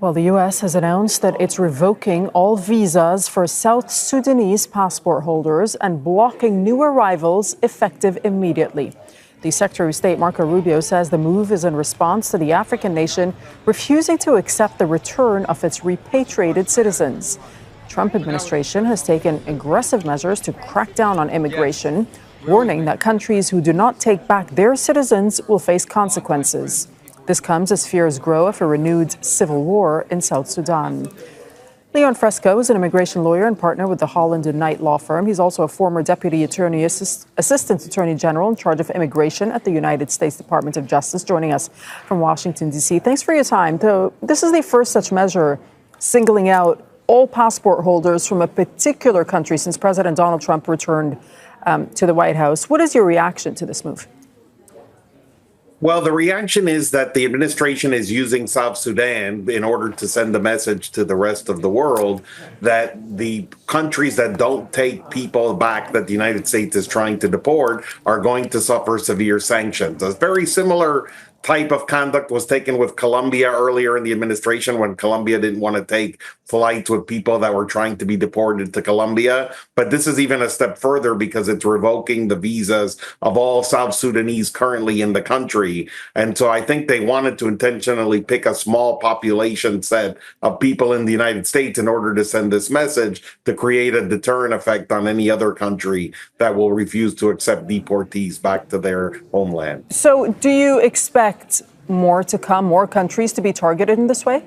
Well, the U.S. has announced that it's revoking all visas for South Sudanese passport holders and blocking new arrivals effective immediately. The Secretary of State, Marco Rubio, says the move is in response to the African nation refusing to accept the return of its repatriated citizens. The Trump administration has taken aggressive measures to crack down on immigration, warning that countries who do not take back their citizens will face consequences. This comes as fears grow of a renewed civil war in South Sudan. Leon Fresco is an immigration lawyer and partner with the Holland and Knight law firm. He's also a former deputy assistant attorney general in charge of immigration at the United States Department of Justice, joining us from Washington, D.C. Thanks for your time. Though this is the first such measure singling out all passport holders from a particular country since President Donald Trump returned to the White House. What is your reaction to this move? Well, the reaction is that the administration is using South Sudan in order to send a message to the rest of the world that the countries that don't take people back that the United States is trying to deport are going to suffer severe sanctions. A very similar type of conduct was taken with Colombia earlier in the administration when Colombia didn't want to take flights with people that were trying to be deported to Colombia. But this is even a step further because it's revoking the visas of all South Sudanese currently in the country. And so I think they wanted to intentionally pick a small population set of people in the United States in order to send this message to create a deterrent effect on any other country that will refuse to accept deportees back to their homeland. So do you expect more to come, more countries to be targeted in this way?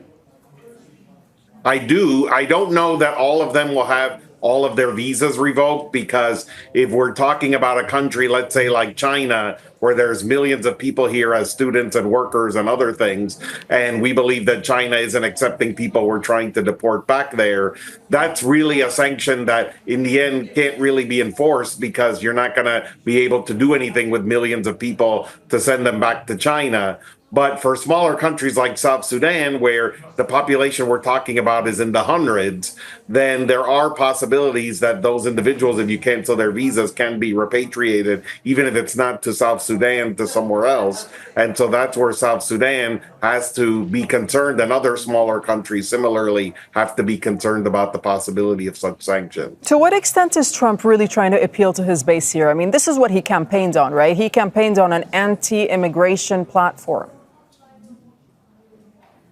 I do. I don't know that all of them will have all of their visas revoked, because if we're talking about a country, let's say like China, where there's millions of people here as students and workers and other things, and we believe that China isn't accepting people we're trying to deport back there, that's really a sanction that in the end can't really be enforced, because you're not going to be able to do anything with millions of people to send them back to China. But for smaller countries like South Sudan, where the population we're talking about is in the hundreds, then there are possibilities that those individuals, if you cancel their visas, can be repatriated, even if it's not to South Sudan, to somewhere else. And so that's where South Sudan has to be concerned, and other smaller countries similarly have to be concerned about the possibility of such sanctions. To what extent is Trump really trying to appeal to his base here? I mean, this is what he campaigned on, right? He campaigned on an anti-immigration platform.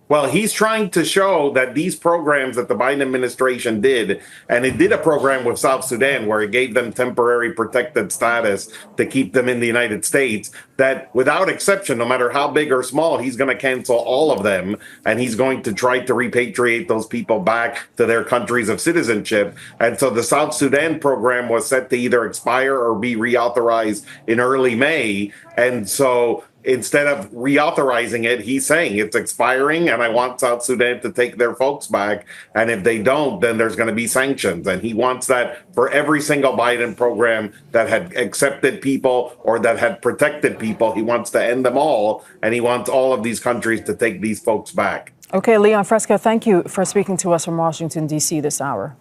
Well, he's trying to show that these programs that the Biden administration did, and it did a program with South Sudan where it gave them temporary protected status to keep them in the United States, that without exception, no matter how big or small, he's going to cancel all of them, and he's going to try to repatriate those people back to their countries of citizenship. And so the South Sudan program was set to either expire or be reauthorized in early May. And so instead of reauthorizing it, he's saying it's expiring and I want South Sudan to take their folks back. And if they don't, then there's going to be sanctions. And he wants that for every single Biden program that had accepted people or that had protected people. He wants to end them all. And he wants all of these countries to take these folks back. Okay, Leon Fresco, thank you for speaking to us from Washington, D.C. this hour.